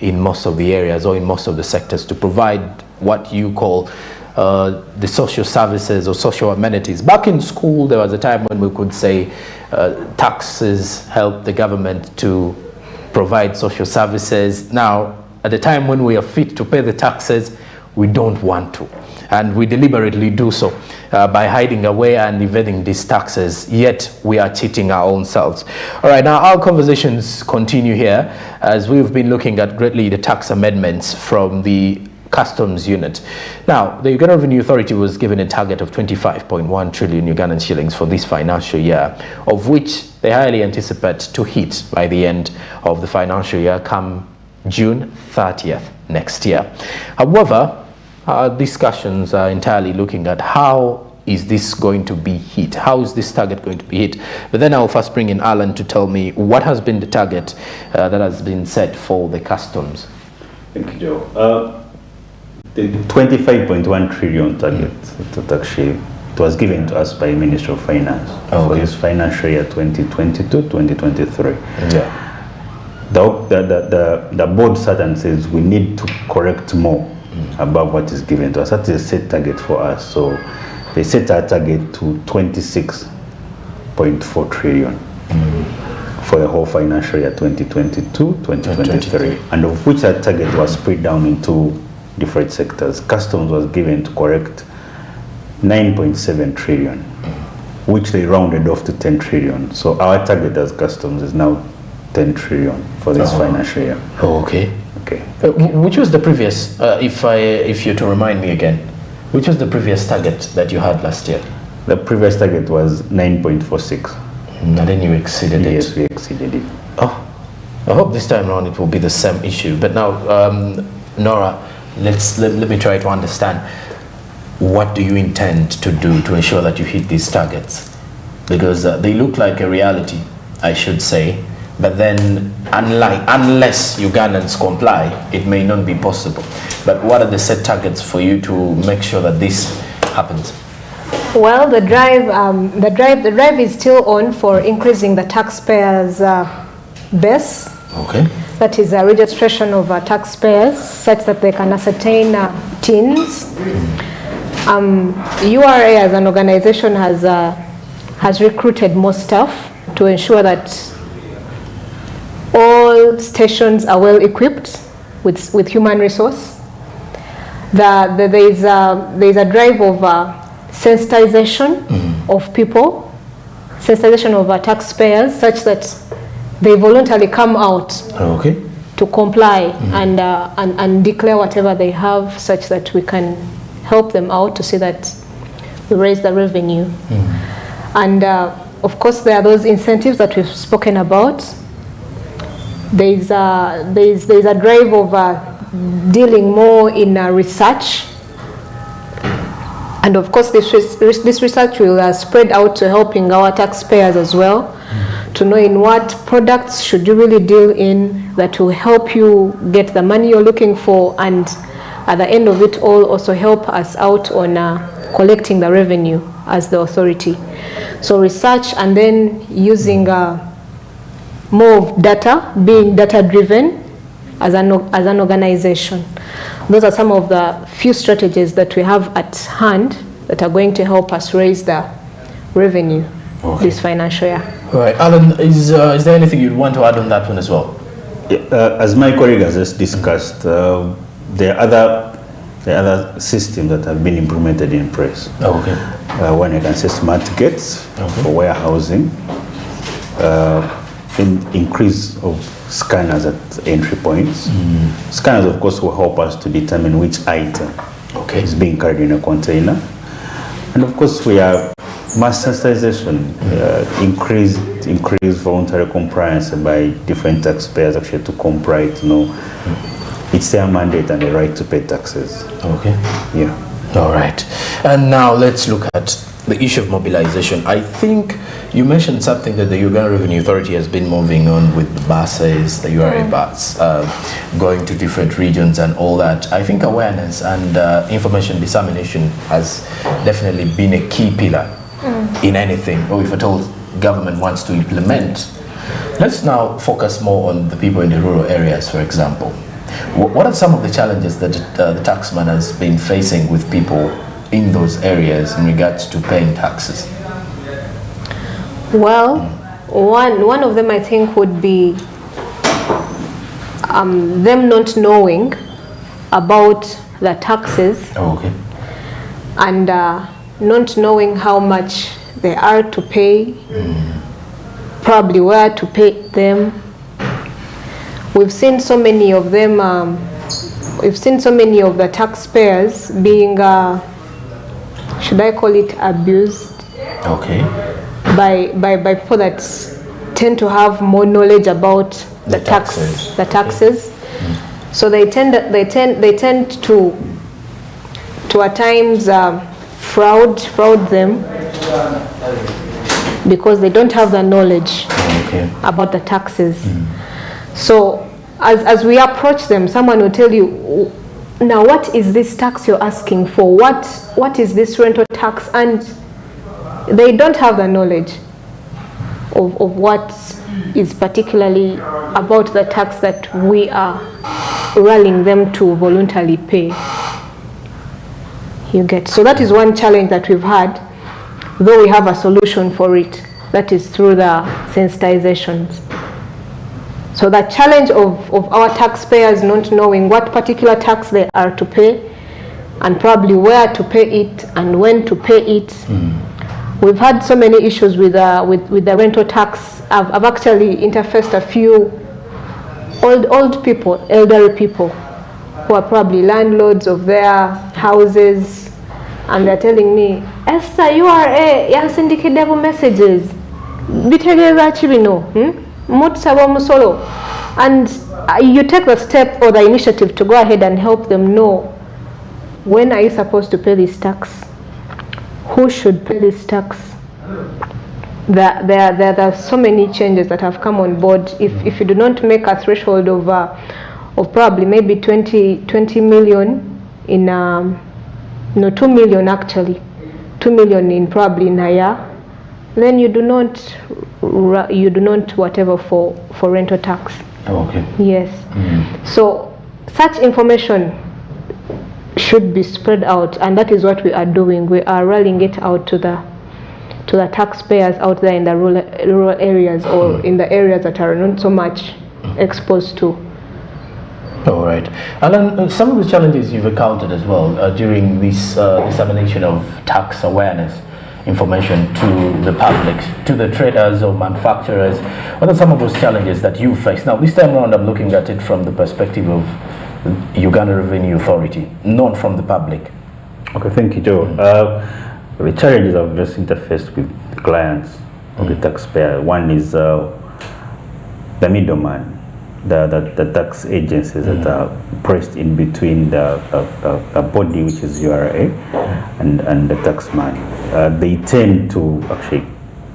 in most of the areas or in most of the sectors to provide what you call the social services or social amenities. Back in school, there was a time when we could say taxes help the government to provide social services. Now, at the time when we are fit to pay the taxes, we don't want to. And we deliberately do so by hiding away and evading these taxes, yet we are cheating our own selves. All right, now our conversations continue here as we've been looking at greatly the tax amendments from the Customs Unit. Now, the Uganda Revenue Authority was given a target of 25.1 trillion Ugandan shillings for this financial year, of which they highly anticipate to hit by the end of the financial year come June 30th next year. However, our discussions are entirely looking at how is this going to be hit? How is this target going to be hit? But then I'll first bring in Alan to tell me what has been the target that has been set for the customs. Thank you, Joe. The 25.1 trillion target, it was given to us by Ministry of Finance for this financial year 2022-2023. Yeah. The board sat and says we need to correct more above what is given to us. That is a set target for us. So they set our target to 26.4 trillion for the whole financial year 2022-2023, and of which that target was split down into different sectors. Customs was given to correct 9.7 trillion, which they rounded off to 10 trillion. So our target as customs is now 10 trillion for this financial year. Oh, okay. Okay. Which was the previous, if you're to remind me again, which was the previous target that you had last year? The previous target was 9.46. And then you exceeded it. Yes, we exceeded it. Oh, I hope this time around it will be the same issue. But now, Nora, let me try to understand. What do you intend to do to ensure that you hit these targets? Because they look like a reality, I should say. But then, unless Ugandans comply, it may not be possible. But what are the set targets for you to make sure that this happens? Well, the drive is still on for increasing the taxpayers' base. Okay. That is a registration of taxpayers, such that they can ascertain TINs. URA as an organization has recruited more staff to ensure that all stations are well equipped with human resource. There is a drive of sensitization of people, sensitization of taxpayers, such that they voluntarily come out to comply and declare whatever they have, such that we can help them out to see that we raise the revenue. And of course, there are those incentives that we've spoken about. There's a drive of dealing more in research, and of course this research will spread out to helping our taxpayers as well, to know in what products should you really deal in that will help you get the money you're looking for, and at the end of it all also help us out on collecting the revenue as the authority. So research, and then using more of data, being data driven as an organization. Those are some of the few strategies that we have at hand that are going to help us raise the revenue this financial year. All right, Alan, is there anything you'd want to add on that one as well? As my colleague has just discussed, there are other systems that have been implemented in place. One, you can say smart gates for warehousing, increase of scanners at entry points. Scanners, of course, will help us to determine which item is being carried in a container. And of course, we have mass sensitization, increase voluntary compliance by different taxpayers actually to comply, to know it's their mandate and the right to pay taxes. Yeah. All right. And now let's look at the issue of mobilization. I think you mentioned something that the Uganda Revenue Authority has been moving on with the buses, the URA bus, going to different regions and all that. I think awareness and information dissemination has definitely been a key pillar in anything, or if at all government wants to implement. Let's now focus more on the people in the rural areas, for example. What are some of the challenges that the taxman has been facing with people in those areas in regards to paying taxes? Well, one of them I think would be them not knowing about the taxes. Oh, okay. And not knowing how much they are to pay, probably where to pay them. We've seen so many of them, we've seen so many of the taxpayers being, should I call it, abused? Okay. By people that tend to have more knowledge about the taxes. taxes. So they tend to at times fraud them because they don't have the knowledge about the taxes. So as we approach them, someone will tell you, now what is this tax you're asking for? What is this rental tax? And they don't have the knowledge of what is particularly about the tax that we are rallying them to voluntarily pay. You get. So that is one challenge that we've had, though we have a solution for it. That is through the sensitizations. So the challenge of our taxpayers not knowing what particular tax they are to pay, and probably where to pay it and when to pay it. We've had so many issues with the rental tax. I've actually interfaced a few old people, elderly people, who are probably landlords of their houses, and they're telling me, Esther, URA yansindikiddeku messages bitegeeza ki bino mutusaba omusolo. And you take the step or the initiative to go ahead and help them know, when are you supposed to pay this tax? Who should pay this tax? There are so many changes that have come on board. If you do not make a threshold of probably maybe 20 million in 2 million actually, 2 million in probably in a year, then you do not whatever for rental tax. Okay. Yes. So such information should be spread out, and that is what we are doing. We are rolling it out to the taxpayers out there in the rural areas, or in the areas that are not so much exposed to. All right. Alan, some of the challenges you've encountered as well during this dissemination of tax awareness information to the public, to the traders or manufacturers, what are some of those challenges that you face? Now, this time around, I'm looking at it from the perspective of Uganda Revenue Authority, not from the public. Okay, thank you, Joe. The challenges I've just interfaced with the clients of the taxpayer. One is the middleman, the tax agencies that are pressed in between the body, which is URA, and the taxman. They tend to actually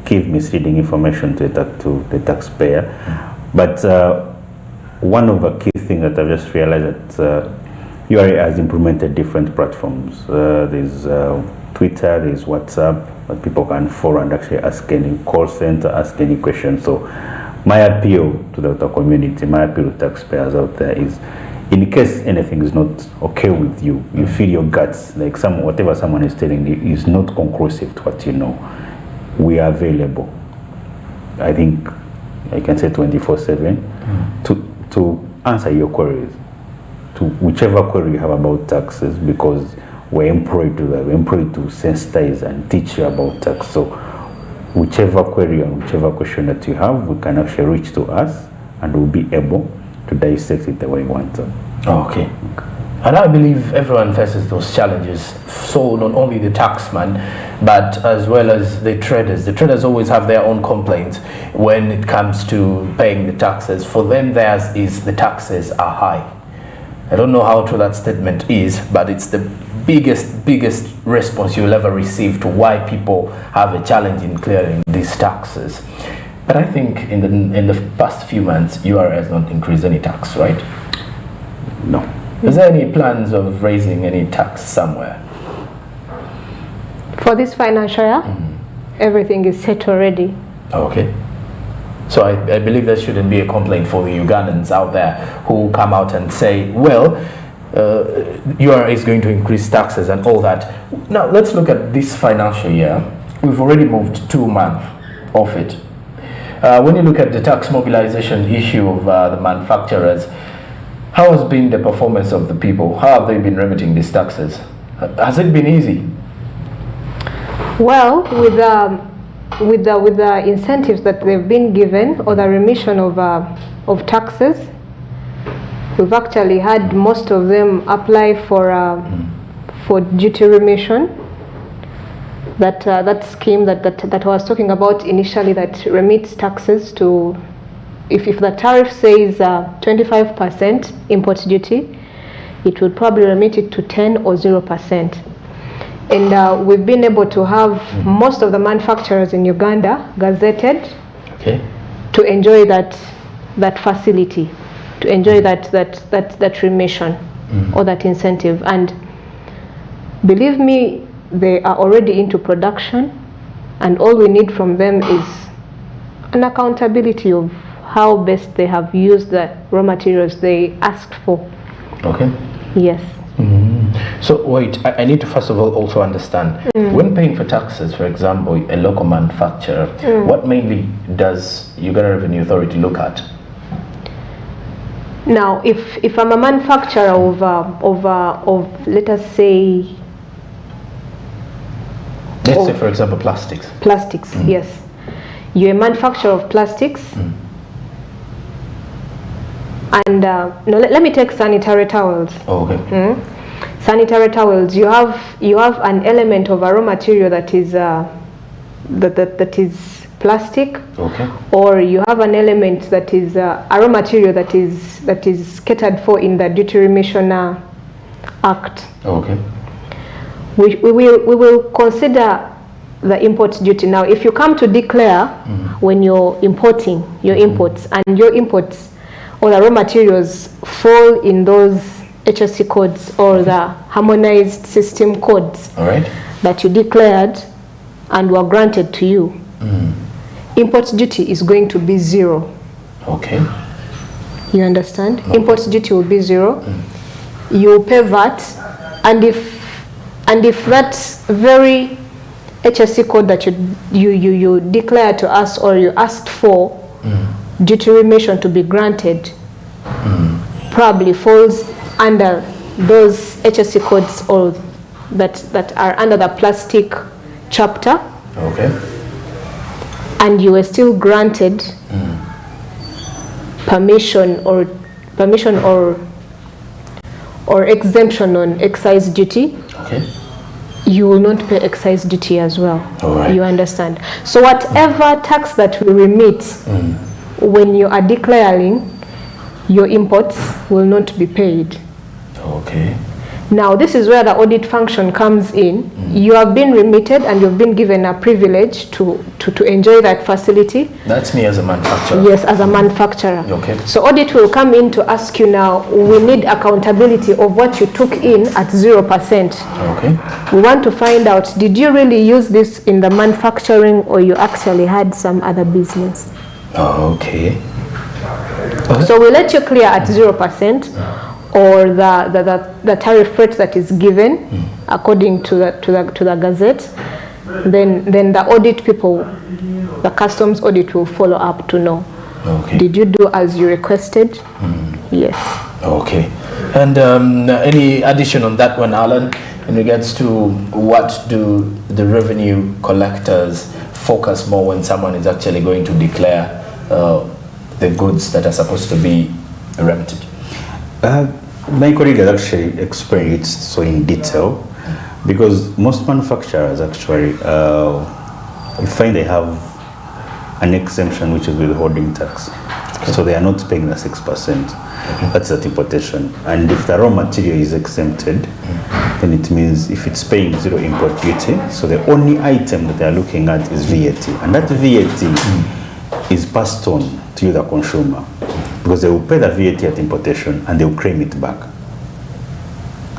give misleading information to the taxpayer. But one of the key things that I've just realized that URA has implemented different platforms. There's Twitter, there's WhatsApp, that people can follow and actually ask any call center, ask any question. So my appeal to the community, my appeal to taxpayers out there is, in case anything is not okay with you, you feel your guts, like whatever someone is telling you is not conclusive to what you know, we are available. I think I can say 24/7 to answer your queries, to whichever query you have about taxes, because we're employed to sensitize and teach you about tax. So whichever query and whichever question that you have, we can actually reach to us, and we'll be able to dissect it the way we want to. Okay. And I believe everyone faces those challenges. So not only the taxman, but as well as the traders. The traders always have their own complaints when it comes to paying the taxes. For them, theirs is the taxes are high. I don't know how true that statement is, but it's the biggest response you'll ever receive to why people have a challenge in clearing these taxes. But I think in the past few months, URA has not increased any tax, right? No. Is there any plans of raising any tax somewhere? For this financial year, everything is set already. Okay. So I believe there shouldn't be a complaint for the Ugandans out there who come out and say, well, URA is going to increase taxes and all that. Now, let's look at this financial year. We've already moved 2 months off it. When you look at the tax mobilization issue of the manufacturers, how has been the performance of the people? How have they been remitting these taxes? Has it been easy? Well, with the incentives that they've been given, or the remission of taxes, we've actually had most of them apply for duty remission. That scheme that I was talking about initially, that remits taxes to, if the tariff says 25% import duty, it would probably remit it to 10 or 0%. And we've been able to have most of the manufacturers in Uganda gazetted, okay, to enjoy that facility, to enjoy that remission or that incentive. And believe me, they are already into production, and all we need from them is an accountability of how best they have used the raw materials they asked for. Okay. Yes. So wait, I need to first of all also understand, when paying for taxes, for example, a local manufacturer, what mainly does Uganda Revenue Authority look at? Now, if I'm a manufacturer of let us say, let's say for example plastics. Plastics, yes. You're a manufacturer of plastics. And no, let me take sanitary towels. Oh, okay. Sanitary towels. You have an element of a raw material that is that is plastic. Okay. Or you have an element that is a raw material that is catered for in the Duty Remission Act. Okay. We will consider the import duty. Now, if you come to declare when you're importing your imports, and your imports or the raw materials fall in those HSC codes or the harmonized system codes that you declared and were granted to you, import duty is going to be 0. Okay. You understand? Okay. Import duty will be 0. You pay VAT, and if that very HSC code that you declare to us, or you asked for duty remission to be granted, probably falls under those HSC codes, or that are under the plastic chapter. Okay. And you were still granted permission or exemption on excise duty. Okay. You will not pay excise duty as well. All right. You understand? So whatever tax that we remit when you are declaring your imports will not be paid. Okay. Now, this is where the audit function comes in. You have been remitted and you've been given a privilege to enjoy that facility. That's me as a manufacturer? Yes, as a manufacturer. Okay. So audit will come in to ask you now, we need accountability of what you took in at 0%. Okay. We want to find out, did you really use this in the manufacturing, or you actually had some other business? Okay. So we let you clear at 0%. Or the tariff rate that is given according to the gazette, then the audit people, the customs audit, will follow up to know. Okay. Did you do as you requested? Yes. Okay. And any addition on that one, Alan, in regards to what do the revenue collectors focus more when someone is actually going to declare the goods that are supposed to be remitted? My colleague has actually explained it so in detail, because most manufacturers actually you find they have an exemption, which is withholding tax. Okay. So they are not paying the 6%. That's at importation. And if the raw material is exempted, then it means if it's paying 0 import duty, so the only item that they are looking at is VAT. And that VAT is passed on to you, the consumer, because they will pay the VAT at importation and they will claim it back.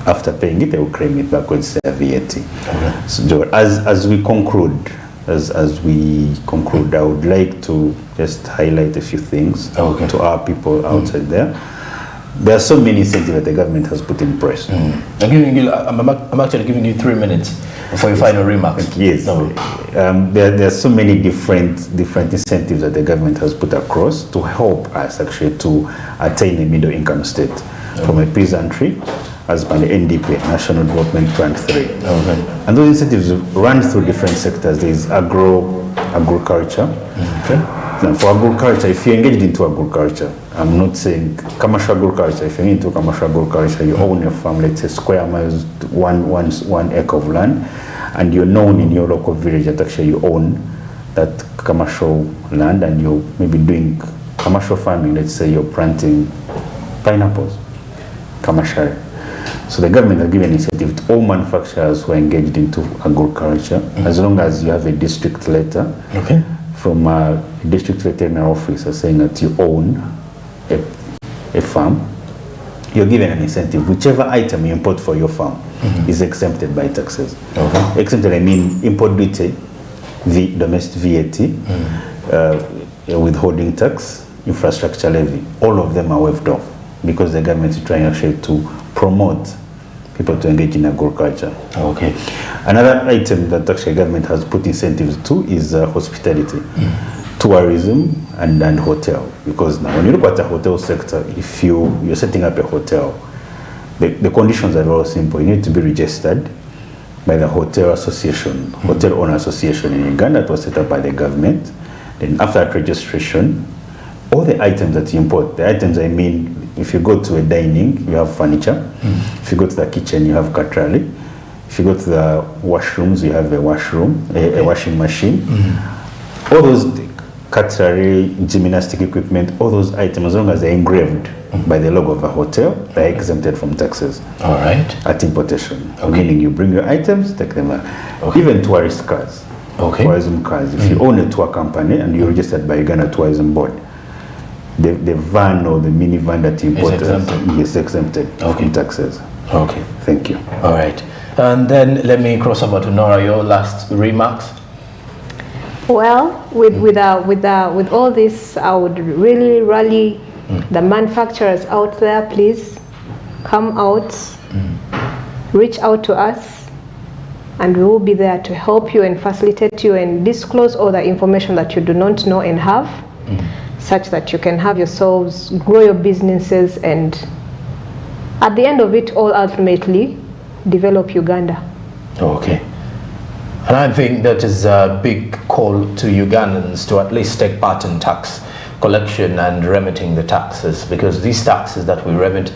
After paying it, they will claim it back with their VAT. Okay. So as we conclude, as we conclude, I would like to just highlight a few things to our people outside there. There are so many incentives that the government has put in place. I'm actually giving you 3 minutes for your final remarks. Yes. No. There are so many different incentives that the government has put across to help us actually to attain a middle income state from a peasantry as per the NDP, National Development Plan 3. And those incentives run through different sectors. There is agriculture. Now, for agriculture, if you're engaged into agriculture, I'm not saying commercial agriculture, if you're into commercial agriculture, you own your farm, let's say square miles, one acre of land, and you're known in your local village that actually you own that commercial land and you're maybe doing commercial farming, let's say you're planting pineapples commercially. So the government has given incentive to all manufacturers who are engaged into agriculture, as long as you have a district letter from a district veterinary officer saying that you own a farm, you're given an incentive. Whichever item you import for your farm is exempted by taxes. Exempted, I mean import duty, domestic VAT, withholding tax, infrastructure levy. All of them are waived off because the government is trying actually to promote people to engage in agriculture. Another item that actually government has put incentives to is hospitality, tourism, and hotel. Because now when you look at the hotel sector, if you're setting up a hotel, the conditions are very simple. You need to be registered by the Hotel Association, Hotel Owner Association in Uganda. It was set up by the government. Then after that registration, all the items that you import, the items I mean, if you go to a dining, you have furniture. If you go to the kitchen, you have cutlery. If you go to the washrooms, you have a washroom, a washing machine. All those cutlery, gymnastic equipment, all those items, as long as they're engraved by the logo of a hotel, they're exempted from taxes. At importation. Meaning you bring your items, take them out. Even tourist cars, tourism cars. If you own a tour company and you're registered by Uganda Tourism Board, the van or the minivan that you import is exempted from taxes. Thank you. All right. And then let me cross over to Nora, your last remarks. Well, with all this, I would really rally the manufacturers out there, please come out, reach out to us, and we will be there to help you and facilitate you and disclose all the information that you do not know and have, such that you can have yourselves grow your businesses and at the end of it all, ultimately develop Uganda. And I think that is a big call to Ugandans to at least take part in tax collection and remitting the taxes, because these taxes that we remit,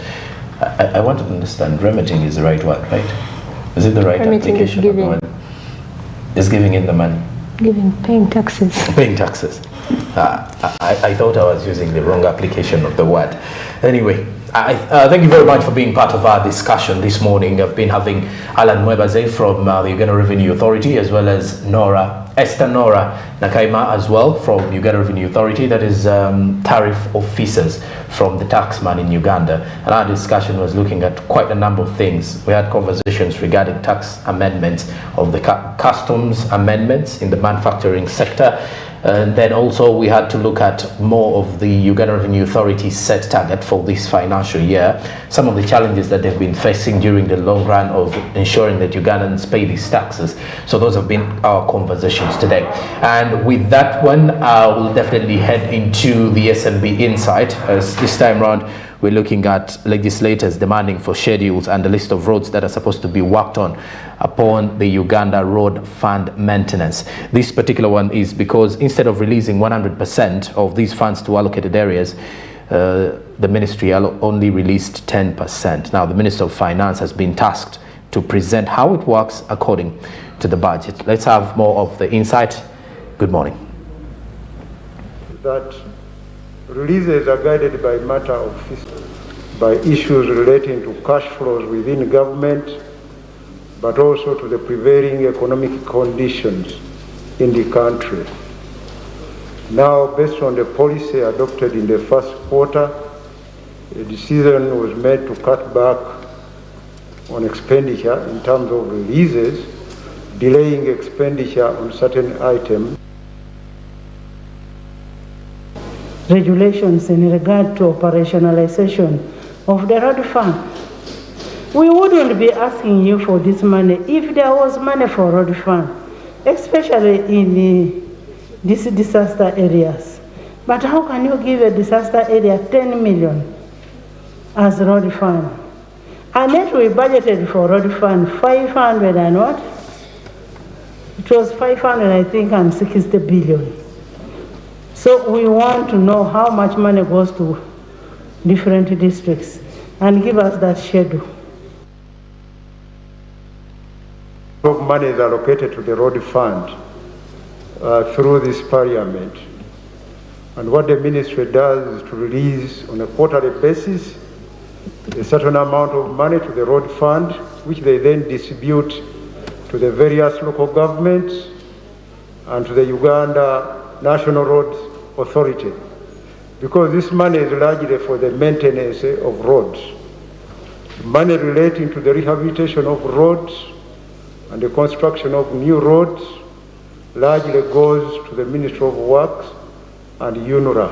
I want to understand, remitting is the right word, right? Is it the right remitting application? Is giving. Is giving in the money. Paying taxes. Paying taxes. I thought I was using the wrong application of the word. Anyway, thank you very much for being part of our discussion this morning. I've been having Alan Mwebaze from the Uganda Revenue Authority, as well as Esther Nora Nakaima as well from Uganda Revenue Authority, that is tariff officers from the taxman in Uganda. And our discussion was looking at quite a number of things. We had conversations regarding tax amendments of the customs amendments in the manufacturing sector. And then also we had to look at more of the Uganda Revenue Authority set target for this financial year, some of the challenges that they've been facing during the long run of ensuring that Ugandans pay these taxes. So those have been our conversations today. And with that one, we'll definitely head into the SMB Insight, as this time round we're looking at legislators demanding for schedules and the list of roads that are supposed to be worked on upon the Uganda Road Fund maintenance. This particular one is because instead of releasing 100% of these funds to allocated areas, the ministry only released 10%. Now, the Minister of Finance has been tasked to present how it works according to the budget. Let's have more of the insight. Good morning. That releases are guided by matter of by issues relating to cash flows within government, but also to the prevailing economic conditions in the country. Now, based on the policy adopted in the first quarter, a decision was made to cut back on expenditure in terms of releases delaying expenditure on certain items. Regulations in regard to operationalization of the road fund. We wouldn't be asking you for this money if there was money for road fund, especially in these disaster areas. But how can you give a disaster area 10 million as road fund? And yet we budgeted for road fund 500 and what? It was 500, I think, and 60 billion. So we want to know how much money goes to different districts and give us that schedule. Money is allocated to the road fund through this parliament. And what the ministry does is to release on a quarterly basis a certain amount of money to the road fund, which they then distribute to the various local governments and to the Uganda National Roads Authority. Because this money is largely for the maintenance of roads. Money relating to the rehabilitation of roads and the construction of new roads largely goes to the Ministry of Works and URA.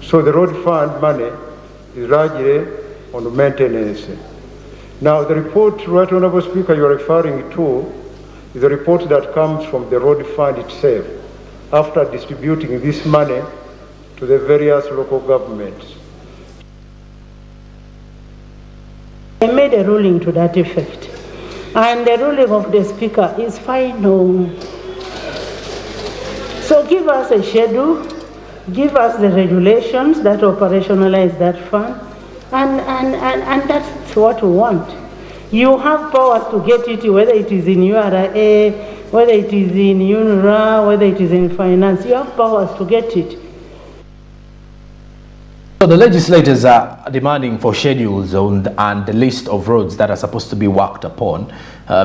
So the road fund money is largely on maintenance. Now the report, Right Honourable Speaker, you are referring to is a report that comes from the road fund itself after distributing this money to the various local governments. I made a ruling to that effect, and the ruling of the Speaker is final. So give us a schedule, give us the regulations that operationalize that fund, and that's what we want. You have powers to get it, whether it is in URA, whether it is in URA, whether it is in finance, you have powers to get it. So the legislators are demanding for schedules and the list of roads that are supposed to be worked upon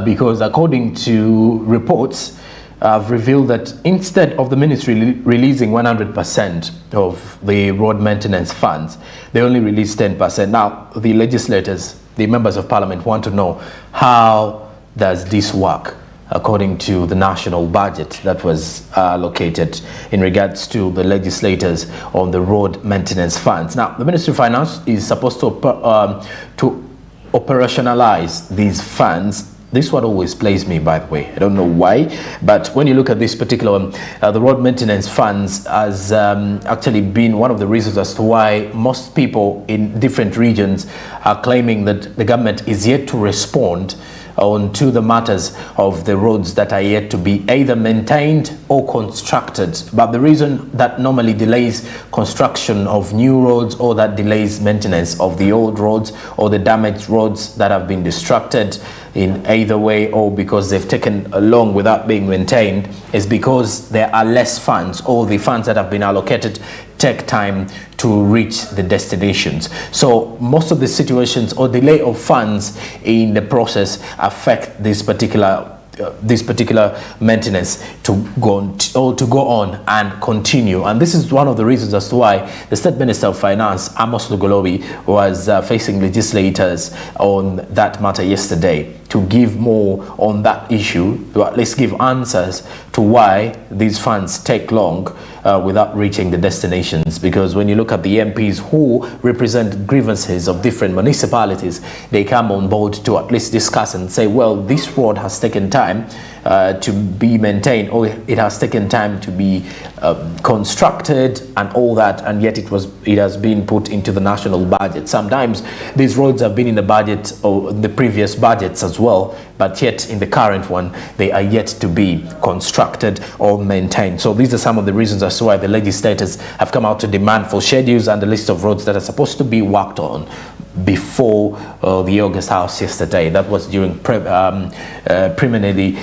because according to reports have revealed that instead of the ministry releasing 100% of the road maintenance funds, they only release 10%. Now the legislators, the members of parliament, want to know how does this work according to the national budget that was allocated in regards to the legislators on the road maintenance funds. Now, the Ministry of Finance is supposed to operationalize these funds. This one always plays me, by the way. I don't know why, but when you look at this particular one, the road maintenance funds has actually been one of the reasons as to why most people in different regions are claiming that the government is yet to respond on to the matters of the roads that are yet to be either maintained or constructed. But the reason that normally delays construction of new roads or that delays maintenance of the old roads or the damaged roads that have been destructed in either way or because they've taken long without being maintained is because there are less funds, or the funds that have been allocated take time to reach the destinations. So most of the situations or delay of funds in the process affect this particular maintenance to go on and continue. And this is one of the reasons as to why the State Minister of Finance, Amos Lugolobi, was facing legislators on that matter yesterday to give more on that issue, to at least give answers to why these funds take long without reaching the destinations. Because when you look at the MPs who represent grievances of different municipalities, they come on board to at least discuss and say, well, this road has taken time to be maintained, or it has taken time to be constructed and all that, and yet it has been put into the national budget. Sometimes these roads have been in the budget or the previous budgets as well, but yet in the current one they are yet to be constructed or maintained. So these are some of the reasons as to why the legislators have come out to demand for schedules and the list of roads that are supposed to be worked on before the August House yesterday. That was during preliminary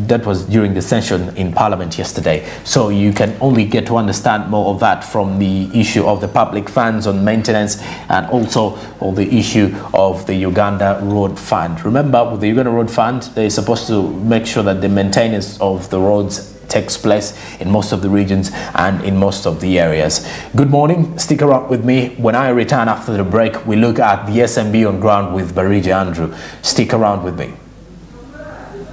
that was during the session in Parliament yesterday. So you can only get to understand more of that from the issue of the public funds on maintenance and also on the issue of the Uganda Road Fund. Remember, with the Uganda Road Fund, they're supposed to make sure that the maintenance of the roads takes place in most of the regions and in most of the areas. Good morning. Stick around with me. When I return after the break, we look at the SMB on ground with Barija Andrew. Stick around with me.